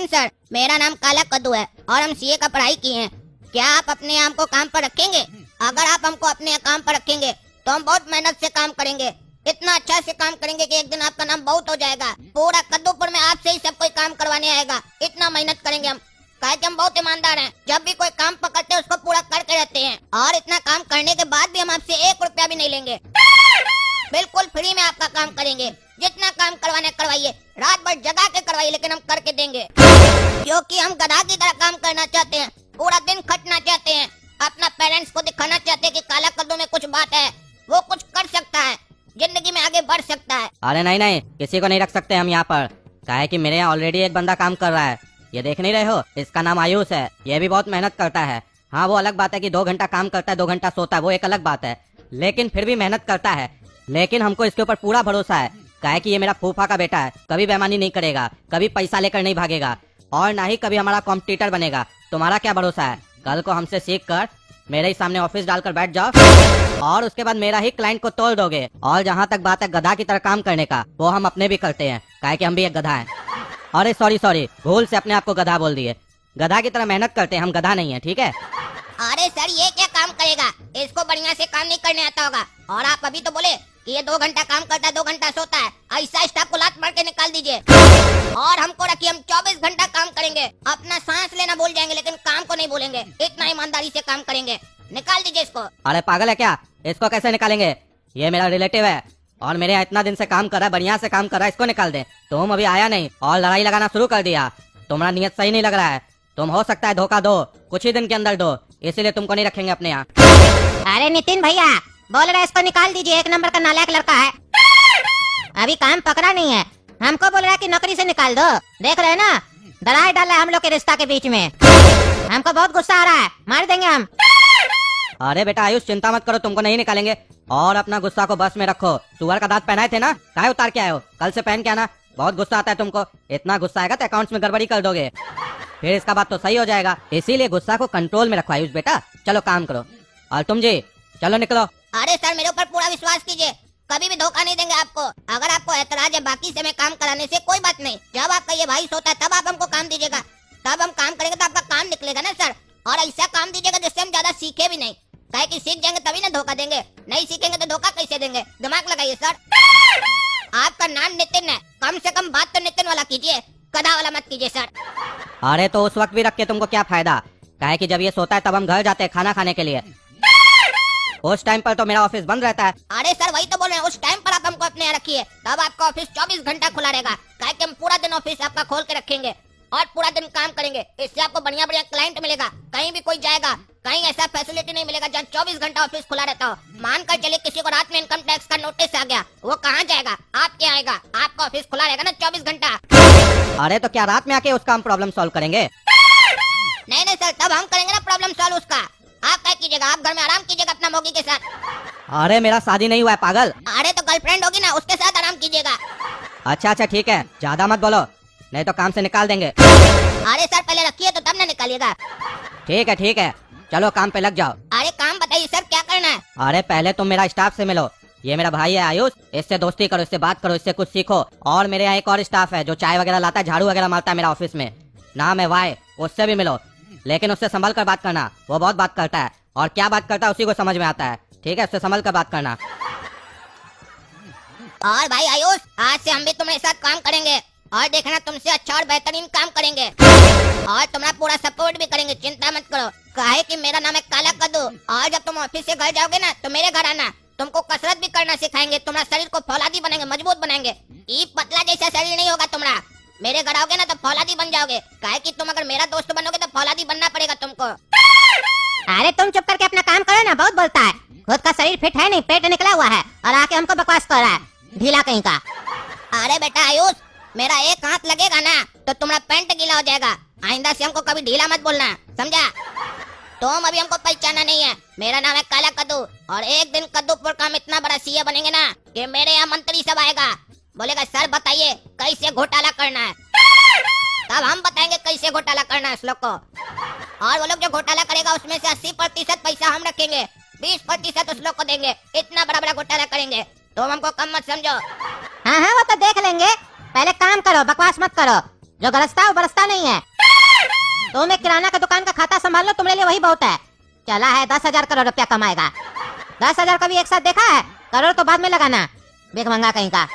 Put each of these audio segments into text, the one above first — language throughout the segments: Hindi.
लेकिन सर मेरा नाम काला कद्दू है और हम सीए का पढ़ाई किए हैं। क्या आप अपने आप को काम पर रखेंगे? अगर आप हमको अपने काम पर रखेंगे तो हम बहुत मेहनत से काम करेंगे, इतना अच्छा से काम करेंगे कि एक दिन आपका नाम बहुत हो जाएगा। पूरा कद्दूपुर में आपसे ही सब कोई काम करवाने आएगा। इतना मेहनत करेंगे हम, कहे कि हम बहुत ईमानदार हैं। जब भी कोई काम पकड़ते हैं उसको पूरा करके रहते हैं और इतना काम करने के बाद भी हम आपसे 1 रुपया भी नहीं लेंगे। बिल्कुल फ्री में आपका काम करेंगे। जितना काम करवाने करवाइए, रात भर जगा के करवाइए, लेकिन हम करके देंगे क्योंकि हम गधा की तरह काम करना चाहते हैं, पूरा दिन खटना चाहते हैं, अपना पेरेंट्स को दिखाना चाहते हैं कि काला कद्दू में कुछ बात है, वो कुछ कर सकता है, जिंदगी में आगे बढ़ सकता है। अरे नहीं नहीं, किसी को नहीं रख सकते हम यहाँ पर। क्या है कि मेरे यहाँ ऑलरेडी एक बंदा काम कर रहा है, ये देख नहीं रहे हो? इसका नाम आयुष है। ये भी बहुत मेहनत करता है। हाँ, वो अलग बात है कि 2 घंटा काम करता है, 2 घंटा सोता है, वो एक अलग बात है, लेकिन फिर भी मेहनत करता है। लेकिन हमको इसके ऊपर पूरा भरोसा है। क्या है कि ये मेरा फूफा का बेटा है, कभी बेईमानी नहीं करेगा, कभी पैसा लेकर नहीं भागेगा और ना ही कभी हमारा कॉम्पिटिटर बनेगा। तुम्हारा क्या भरोसा है? कल को हमसे सीख कर मेरे ही सामने ऑफिस डालकर बैठ जाओ और उसके बाद मेरा ही क्लाइंट को तोड़ दोगे। और जहाँ तक बात है गधा की तरह काम करने का, वो हम अपने भी करते हैं। काहे कि हम भी एक गधा है। अरे सॉरी, भूल से अपने आप को गधा बोल दिए। गधा की तरह मेहनत करते हैं, हम गधा नहीं है, ठीक है? अरे सर ये क्या काम करेगा? इसको बढ़िया से काम नहीं करने आता होगा। और आप अभी तो बोले कि ये 2 घंटा काम करता है, 2 घंटा सोता है। ऐसा स्टाफ को लात मार के निकाल दीजिए और हमको रखिए। हम 24 घंटा काम करेंगे, अपना सांस लेना भूल जाएंगे लेकिन काम को नहीं भूलेंगे। इतना ईमानदारी से काम करेंगे। निकाल दीजिए इसको। अरे पागल है क्या? इसको कैसे निकालेंगे? ये मेरा रिलेटिव है और मेरे यहाँ इतना दिन से काम कर रहा है, बढ़िया से काम कर रहा है, इसको निकाल दे। तुम अभी आया नहीं और लड़ाई लगाना शुरू कर दिया। तुम्हारा नियत सही नहीं लग रहा है। तुम हो सकता है धोखा दो, कुछ ही दिन के अंदर दो, इसीलिए तुमको नहीं रखेंगे अपने यहाँ। अरे नितिन भैया बोल रहे इसको निकाल दीजिए, 1 नंबर का नालायक लड़का है। अभी काम पकड़ा नहीं है, हमको बोल रहा है कि नौकरी से निकाल दो। देख रहे हैं ना, दरार डाल रहा है हम लोग के रिश्ता के बीच में। हमको बहुत गुस्सा आ रहा है, मार देंगे हम। अरे बेटा आयुष, चिंता मत करो, तुमको नहीं निकालेंगे। और अपना गुस्सा को बस में रखो। सुअर का दांत पहनाए थे ना, काहे उतार के आए हो? कल से पहन के आना। बहुत गुस्सा आता है तुमको। इतना गुस्सा आएगा तो अकाउंट्स में गड़बड़ी कर दोगे, फिर इसका बात तो सही हो जाएगा। इसीलिए गुस्सा को कंट्रोल में रखो आयुष बेटा। चलो काम करो। और तुम जी चलो निकलो। अरे सर मेरे ऊपर पूरा विश्वास कीजिए, कभी भी धोखा नहीं देंगे आपको। अगर आपको ऐतराज है बाकी से मैं काम कराने से, कोई बात नहीं। जब आपका ये भाई सोता है तब आप हमको काम दीजिएगा, तब हम काम करेंगे तो आपका काम निकलेगा ना सर। और ऐसा काम दीजिएगा जिससे हम ज्यादा सीखे भी नहीं। कहे कि सीख जाएंगे तभी ना धोखा देंगे, नहीं सीखेंगे तो धोखा कैसे देंगे? दिमाग लगाइए सर। आपका नाम नितिन है, कम से कम बात तो नितिन वाला कीजिए, गधा वाला मत कीजिए सर। अरे तो उस वक्त भी रख के तुमको क्या फायदा? काहे कि जब ये सोता है तब हम घर जाते हैं खाना खाने के लिए। उस टाइम पर तो मेरा ऑफिस बंद रहता है। अरे सर वही तो बोल रहे हैं, उस टाइम पर आप हमको अपने यहाँ रखिए, तब आपका ऑफिस 24 घंटा खुला रहेगा। काहे कि हम पूरा दिन ऑफिस आपका खोल के रखेंगे और पूरा दिन काम करेंगे। इससे आपको बढ़िया बढ़िया क्लाइंट मिलेगा। कहीं भी कोई जाएगा, कहीं ऐसा फैसिलिटी नहीं मिलेगा जहाँ 24 घंटा ऑफिस खुला रहता हो। मानकर चलिए किसी को रात में इनकम टैक्स का नोटिस आ गया, वो कहाँ जाएगा? आपके आएगा। आपका ऑफिस खुला रहेगा ना 24 घंटा। अरे तो क्या रात में आके उसका हम प्रॉब्लम सॉल्व करेंगे? नहीं सर, तब हम करेंगे ना प्रॉब्लम सॉल्व उसका। आप क्या कीजिएगा? आप घर में आराम कीजिएगा अपना मोगी के साथ। अरे मेरा शादी नहीं हुआ है पागल। अरे तो गर्लफ्रेंड होगी ना, उसके साथ आराम कीजिएगा। अच्छा ठीक है, ज्यादा मत बोलो नहीं तो काम से निकाल देंगे। अरे सर पहले रखिए तो तब ना निकालिएगा। ठीक है, चलो काम पे लग जाओ। अरे काम बताइए सर, क्या करना है? अरे पहले तुम मेरा स्टाफ से मिलो। ये मेरा भाई है आयुष, इससे दोस्ती करो, इससे बात करो, इससे कुछ सीखो। और मेरे यहाँ एक और स्टाफ है जो चाय वगैरह लाता है, झाड़ू वगैरह मारता है मेरा ऑफिस में, नाम है वाई। उससे भी मिलो, लेकिन उससे संभल कर बात करना। वो बहुत बात करता है और क्या बात करता है उसी को समझ में आता है, ठीक है? उससे संभल कर बात करना। और भाई आयुष, आज से हम भी तुम्हारे साथ काम करेंगे और देखना तुमसे अच्छा और बेहतरीन काम करेंगे और तुम्हारा पूरा सपोर्ट भी करेंगे। चिंता मत करो। काहे कि मेरा नाम है काला कद्दू और जब तुम ऑफिस से घर जाओगे ना तो मेरे घर आना। तुमको कसरत भी करना सिखाएंगे, तुम्हारा शरीर को फौलादी बनाएंगे, मजबूत बनाएंगे। ये पतला जैसा शरीर नहीं होगा तुम्हारा। मेरे घर आओगे ना तो फौलादी बन जाओगे। काहे कि तुम अगर मेरा दोस्त बनोगे तो फौलादी बनना पड़ेगा तुमको। अरे तुम चुप करके अपना काम करो ना, बहुत बोलता है। खुद का शरीर फिट है नहीं, पेट निकला हुआ है और आके हमको बकवास कर रहा है, ढीला कहीं का। अरे बेटा आयुष, मेरा एक हाथ लगेगा ना तो तुम्हारा पैंट गीला हो जाएगा। आइंदा से हमको कभी ढीला मत बोलना, समझा? तुम अभी हमको पहचाना नहीं है। मेरा नाम है काला कद्दू और एक दिन कद्दूपुर का हम इतना बड़ा सीए बनेंगे ना कि मेरे यहाँ मंत्री सब आएगा, बोलेगा सर बताइए कैसे घोटाला करना है। तब हम बताएंगे कैसे घोटाला करना है इस लोग को। और वो लोग जो घोटाला करेगा उसमें से 80% पैसा हम रखेंगे, 20% उस लोग को देंगे। इतना बड़ा बड़ा घोटाला करेंगे, तुम हमको कम मत समझो। हाँ वो तो देख लेंगे, पहले काम करो, बकवास मत करो। जो गरजता है वो बरसता नहीं है। तुम एक किराना का दुकान का खाता संभाल लो, तुम्हारे लिए वही बहुत है। चला है 10,000 करोड़ रुपया कमाएगा। 10,000 कभी एक साथ देखा है? करोड़ तो बाद में लगाना, बेगमंगा कहीं का।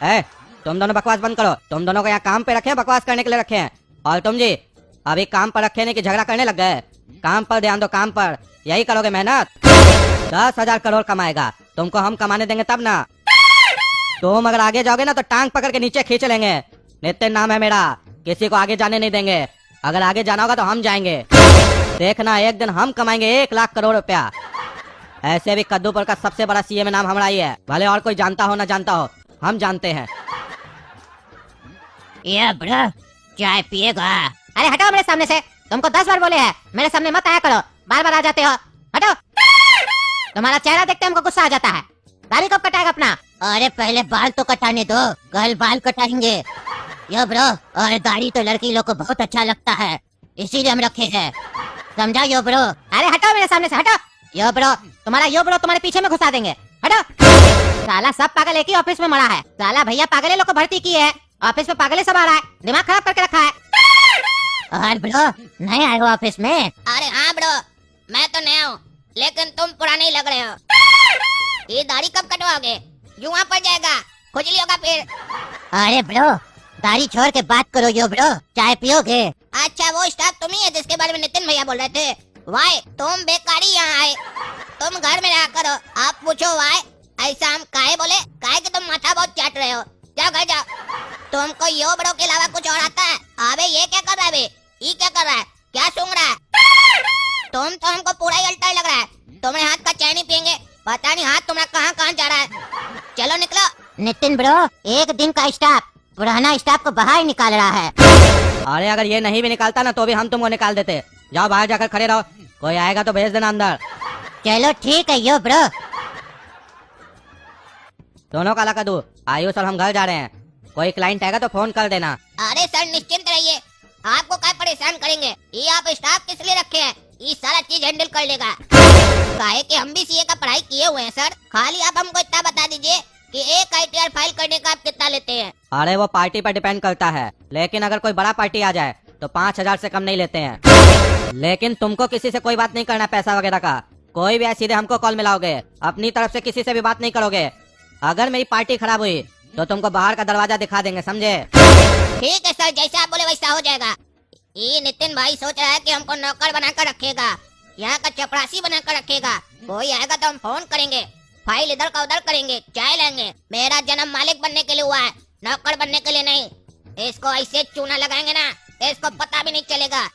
ए, तुम दोनों बकवास बंद करो। तुम दोनों को यहाँ काम पे रखे हैं, बकवास करने के लिए रखे हैं। और तुम जी अभी काम पर रखे नहीं कि झगड़ा करने लग गए? काम पर ध्यान दो, काम पर। यही करोगे मेहनत, 10,000 करोड़ कमाएगा। तुमको हम कमाने देंगे तब ना। तुम अगर आगे जाओगे ना तो टांग पकड़ के नीचे खींच लेंगे। नितिन नाम है मेरा, किसी को आगे जाने नहीं देंगे। अगर आगे जाना होगा तो हम जाएंगे। देखना एक दिन हम कमाएंगे 1 लाख करोड़ रुपया। ऐसे भी कद्दूपुर का सबसे बड़ा सीएम नाम हमारा ही है, भले और कोई जानता हो ना जानता हो, हम जानते हैं। ये ब्रो, चाय पिएगा? अरे हटाओ मेरे सामने से, तुमको 10 बार बोले हैं मेरे सामने मत आया करो, बार बार आ जाते हो। हटो, तुम्हारा चेहरा देखते हमको गुस्सा आ जाता है। दाढ़ी कब कटाएगा अपना? अरे पहले बाल तो कटाने दो, कल बाल कटाएंगे। यो ब्रो, और दाढ़ी तो लड़की लोग को बहुत अच्छा लगता है, इसीलिए हम रखे हैं, समझा यो ब्रो? अरे हटाओ मेरे सामने से, हटो। यो ब्रो, तुम्हारा यो ब्रो तुम्हारे पीछे में घुसा देंगे, हटो। साला सब पागल एक ही ऑफिस में मरा है। साला भैया पागले लोग को भर्ती की है, ऑफिस में पागले सब आ रहा है, दिमाग खराब करके रखा है। और ब्रो, नए आए हो ऑफिस में? अरे हाँ ब्रो, मैं तो नया हूँ, लेकिन तुम पुराने ही लग रहे हो। ये दाढ़ी कब कटवाओगे? जुआ पड़ जाएगा, खुजली होगा फिर। अरे ब्रो, दाढ़ी छोड़ के बात करो यो ब्रो, चाय पियोगे? अच्छा वो स्टाफ तुम ही है जिसके बारे में नितिन भैया बोल रहे थे? वाई तुम बेकारी यहाँ आए, तुम घर में रहा करो। आप पूछो वाई ऐसा हम काहे बोले? काहे कि तुम माथा बहुत चाट रहे हो। जाओ घर जाओ। तुमको यो बड़ों के अलावा कुछ और आता है? अबे ये क्या कर रहा है? ये क्या कर रहा है? क्या सूंघ रहा है? तुम तो हमको पूरा ही अल्टर लग रहा है। तुम्हारे हाथ का चाय नहीं पियेंगे, पता नहीं हाथ तुम्हारा कहाँ कहाँ जा रहा है। चलो निकलो। नितिन ब्रो, एक दिन का स्टाफ पुराना स्टाफ को बाहर निकाल रहा है। अरे अगर ये नहीं भी निकालता ना तो भी हम तुमको निकाल देते। जाओ बाहर जाकर खड़े रहो, कोई आएगा तो भेज देना अंदर। चलो ठीक है यो ब्रो। दोनों काला कद्दू, आयुष और हम घर जा रहे हैं। कोई क्लाइंट आएगा तो फोन कर देना। अरे सर निश्चिंत रहिए, आपको क्या परेशान करेंगे। ये आप स्टाफ किस लिए रखे हैं? ये सारा चीज हैंडल कर लेगा। काहे कि हम भी सीए का पढ़ाई किए हुए हैं सर। खाली आप हमको इतना बता दीजिए कि एक आईटीआर फाइल करने का आप कितना लेते हैं? अरे वो पार्टी पर डिपेंड करता है, लेकिन अगर कोई बड़ा पार्टी आ जाए तो 5,000 से कम नहीं लेते हैं। लेकिन तुमको किसी से कोई बात नहीं करना पैसा वगैरह का। कोई भी सीधे हमको कॉल मिलाओगे, अपनी तरफ से किसी से भी बात नहीं करोगे। अगर मेरी पार्टी खराब हुई तो तुमको बाहर का दरवाजा दिखा देंगे, समझे? ठीक है सर, जैसा आप बोले वैसा हो जाएगा। ये नितिन भाई सोच रहा है कि हमको नौकर बनाकर रखेगा, यहाँ का चपरासी बनाकर रखेगा। कोई आएगा तो हम फोन करेंगे, फाइल इधर का उधर करेंगे, चाय लेंगे। मेरा जन्म मालिक बनने के लिए हुआ है, नौकर बनने के लिए नहीं। इसको ऐसे चूना लगाएंगे ना तो इसको पता भी नहीं चलेगा।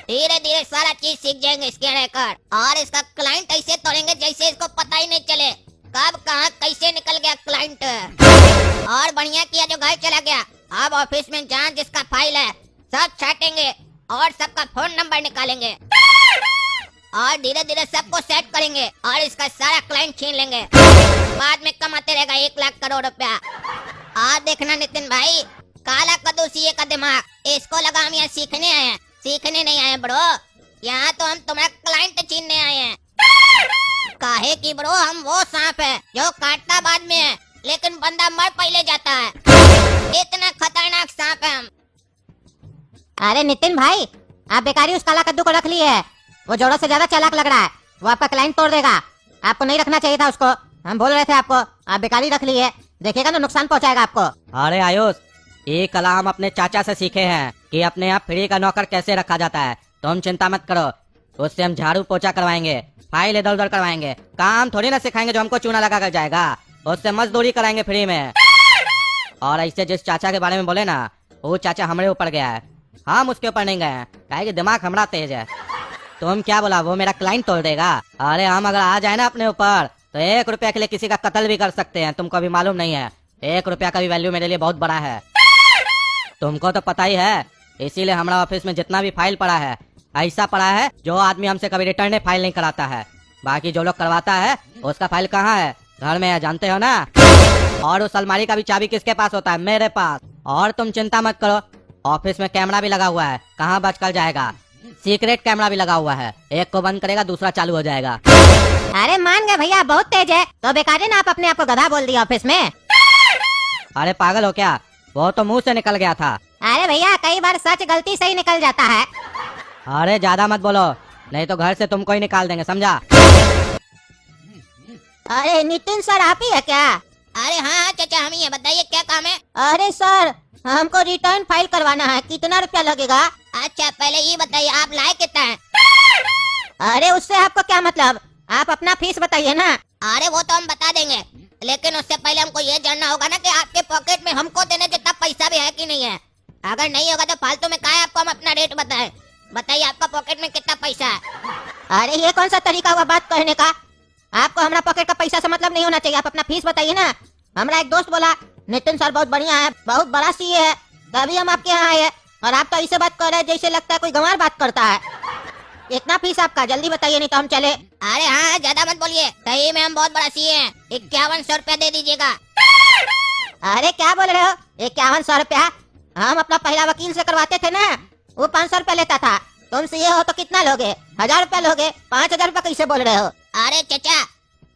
धीरे धीरे सारा चीज सीख जाएंगे इसके रहकर। और इसका क्लाइंट ऐसे तोड़ेंगे जैसे इसको पता ही नहीं चले कब कहाँ कैसे निकल गया क्लाइंट। और बढ़िया किया जो घर चला गया। अब ऑफिस में जहाँ जिसका फाइल है सब छाटेंगे और सबका फोन नंबर निकालेंगे और धीरे धीरे सबको सेट करेंगे और इसका सारा क्लाइंट छीन लेंगे। बाद में कमाते रहेगा 1 लाख करोड़ रुपया। और देखना नितिन भाई, काला कद्दू सीए का दिमाग, इसको लगा हम यहाँ सीखने आए हैं। सीखने नहीं आए ब्रो, यहाँ तो हम तुम्हारा क्लाइंट छीनने आए हैं। काहे कि ब्रो हम वो सांप है जो काटता बाद में है लेकिन बंदा मर पहले जाता है। इतना खतरनाक सांप है हम। अरे नितिन भाई, आप बेकारी उस काला कद्दू को रख लिए है। वो जोरों से ज्यादा चालाक लग रहा है, वो आपका क्लाइंट तोड़ देगा। आपको नहीं रखना चाहिए था उसको, हम बोल रहे थे आपको। आप बेकारी रख लिए, देखिएगा तो नुकसान पहुंचाएगा आपको। अरे आयुष, ये कला हम अपने चाचा से सीखे हैं कि अपने यहाँ फ्री का नौकर कैसे रखा जाता है। तुम चिंता मत करो, उससे हम झाड़ू पोछा करवाएंगे, फाइल इधर उधर करवाएंगे। काम थोड़ी ना सिखाएंगे जो हमको चूना लगा कर जाएगा। उससे मजदूरी कराएंगे फ्री में। और ऐसे जिस चाचा के बारे में बोले ना, वो चाचा हमारे ऊपर गया है, हम उसके ऊपर नहीं गए हैं। काहे कि दिमाग हमारा तेज है। तुम क्या बोला, वो मेरा क्लाइंट तोड़ देगा? अरे हम अगर आ जाए ना अपने ऊपर तो 1 रुपया के लिए किसी का कत्ल भी कर सकते हैं। तुमको अभी मालूम नहीं है, 1 रुपया का भी वैल्यू मेरे लिए बहुत बड़ा है। तुमको तो पता ही है, इसीलिए हमारा ऑफिस में जितना भी फाइल पड़ा है ऐसा पड़ा है जो आदमी हमसे कभी रिटर्न फाइल नहीं कराता है। बाकी जो लोग करवाता है उसका फाइल कहाँ है? घर में है, जानते हो ना। और उस अलमारी का भी चाबी किसके पास होता है? मेरे पास। और तुम चिंता मत करो, ऑफिस में कैमरा भी लगा हुआ है, कहाँ बचकर जाएगा। सीक्रेट कैमरा भी लगा हुआ है, एक को बंद करेगा दूसरा चालू हो जाएगा। अरे मान गए भैया, बहुत तेज है। तो बेकार है ना आप अपने आप को गधा बोल दिया ऑफिस में। अरे पागल हो क्या, वो तो मुंह से निकल गया था। अरे भैया कई बार सच गलती से ही निकल जाता है। अरे ज्यादा मत बोलो, नहीं तो घर से तुमको ही निकाल देंगे, समझा? अरे नितिन सर आप ही है क्या? अरे हाँ चाचा हम ही है, बताइए क्या काम है? अरे सर हमको रिटर्न फाइल करवाना है, कितना रुपया लगेगा? अच्छा पहले ये बताइए आप लाए कितना है? अरे उससे आपको क्या मतलब, आप अपना फीस बताइए ना। अरे वो तो हम बता देंगे, लेकिन उससे पहले हमको ये जानना होगा ना कि आपके पॉकेट में हमको देने जितना पैसा भी है कि नहीं है। अगर नहीं होगा तो फालतू में काहे आपको हम अपना रेट बताएं। बताइए आपका पॉकेट में कितना पैसा है? अरे ये कौन सा तरीका हुआ बात कहने का? आपको हमारा पॉकेट का पैसा से मतलब नहीं होना चाहिए, आप अपना फीस बताइए ना। हमारा एक दोस्त बोला नितिन सर बहुत बढ़िया है, बहुत बड़ा सीए है, तभी हम आपके यहाँ आए हैं, और आप तो ऐसे बात कर रहे हैं जैसे लगता है कोई गंवार बात करता है। इतना फीस आपका, जल्दी बताइए नहीं तो हम चले। अरे हाँ ज्यादा मत बोलिए, सही में हम बहुत बड़ा सीए हैं, 5100 रुपया दे दीजिएगा। अरे क्या बोल रहे हो, 5100 रुपया? हम अपना पहला वकील से करवाते थे ना, वो 500 रुपया लेता था। तुम सीए हो तो कितना लोगे? 1000 रुपया लोगे, 5000 रुपया कैसे बोल रहे हो? अरे चाचा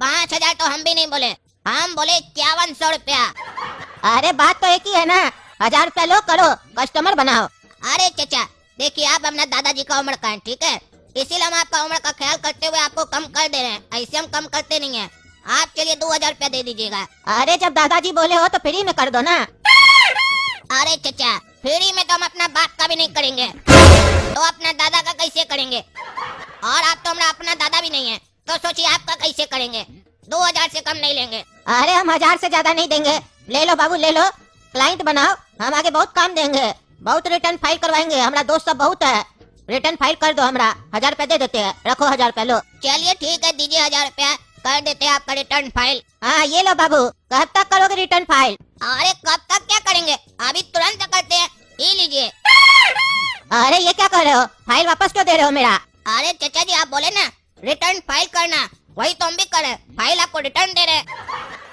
5000 तो हम भी नहीं बोले, हम बोले 5100 रुपया। अरे बात तो एक ही है ना, 1000 रुपया लो, करो कस्टमर बनाओ। अरे चाचा देखिए आप अपना दादाजी का उम्र का है, ठीक है, इसीलिए हम आपका उम्र का ख्याल करते हुए आपको कम कर दे रहे हैं, ऐसे हम कम करते नहीं है। आप चलिए 2000 रुपया दे दीजिएगा। अरे जब दादाजी बोले हो तो फ्री में कर दो ना। अरे चाचा फ्री में तो हम अपना बाप का भी नहीं करेंगे, तो अपना दादा का कैसे करेंगे? और आप तो हमारा अपना दादा भी नहीं है, तो सोचिए आपका कैसे करेंगे? 2000 से कम नहीं लेंगे। अरे हम 1000 से ज्यादा नहीं देंगे, ले लो बाबू ले लो, क्लाइंट बनाओ, हम आगे बहुत काम देंगे, बहुत रिटर्न फाइल करवाएंगे, हमारा दोस्त सब बहुत है। रिटर्न फाइल कर दो, हमरा 1000 रुपया दे देते हैं, रखो 1000 रुपया लो। चलिए ठीक है दीजिए 1000 रुपया, कर देते हैं आपका रिटर्न फाइल। हाँ ये लो बाबू, कब तक करोगे रिटर्न फाइल? अरे कब तक क्या करेंगे, अभी तुरंत करते हैं, ये लीजिए। अरे ये क्या कर रहे हो, फाइल वापस क्यों दे रहे हो मेरा? अरे चाचा जी आप बोले ना रिटर्न फाइल करना, वही तो हम भी कर रहे, फाइल आपको रिटर्न दे रहे,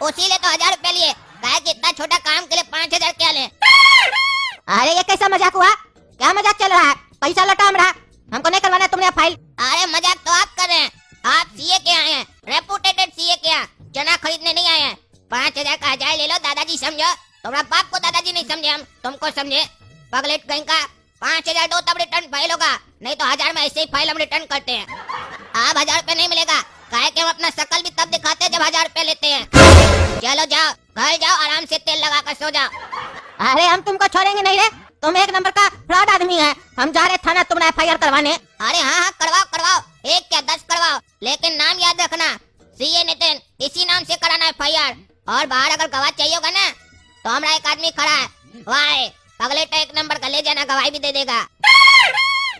उसी लिए तो 1000 रुपया लिए, कहा कि इतना छोटा काम के लिए 5000 क्या ले। अरे ये कैसा मजाक हुआ, क्या मजाक चल रहा है? पैसा लौटा हमरा, हमको नहीं करवाना तुमने फाइल। अरे मजाक तो आप कर रहे हैं, आप सीए के आए हैं, रेपुटेटेड सीए के यहाँ चना खरीदने नहीं आए हैं। 5000 का 1000 ले लो, दादाजी समझो, तुम्हारा बाप को दादाजी नहीं समझे, हम तुमको समझे पगलेट कहीं का। 5000 दो तब रिटर्न फाइल होगा, नहीं तो 1000 में ऐसे ही फाइल हम रिटर्न करते हैं। आप 1000 रुपया नहीं मिलेगा, काहे कि हम अपना शकल भी तब दिखाते हैं जब 1000 रुपया लेते हैं। चलो जाओ घर जाओ, आराम से तेल लगा कर सो जाओ। अरे हम तुमको छोड़ेंगे नहीं रे, तुम एक नंबर का फ्रॉड आदमी है, हम जा रहे थाना तुम्हारा FIR करवाने। अरे हाँ हाँ करवाओ करवाओ, एक क्या 10 करवाओ, लेकिन नाम याद रखना, सीए नितिन, इसी नाम से कराना है FIR। और बाहर अगर गवाह चाहिए होगा ना तो हमारा एक आदमी खड़ा है, वाह पगलेट एक नंबर का, ले जाना गवाही भी दे देगा।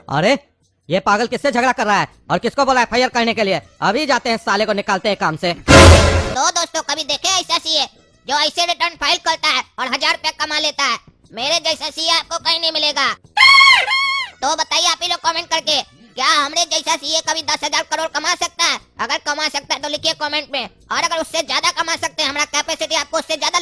अरे ये पागल किससे झगड़ा कर रहा है और किसको बोला FIR करने के लिए? अभी जाते हैं, साले को निकालते हैं काम से। तो दोस्तों कभी देखे ऐसा सीए जो ऐसे रिटर्न फाइल करता है और 1000 रुपया कमा लेता है? मेरे जैसा सीए आपको कहीं नहीं मिलेगा। तो बताइए आप ही लोग कमेंट करके, क्या हमरे जैसा सीए कभी 10,000 करोड़ कमा सकता है? अगर कमा सकता है तो लिखिए कमेंट में, और अगर उससे ज्यादा कमा सकते हैं, हमारा कैपेसिटी आपको उससे ज्यादा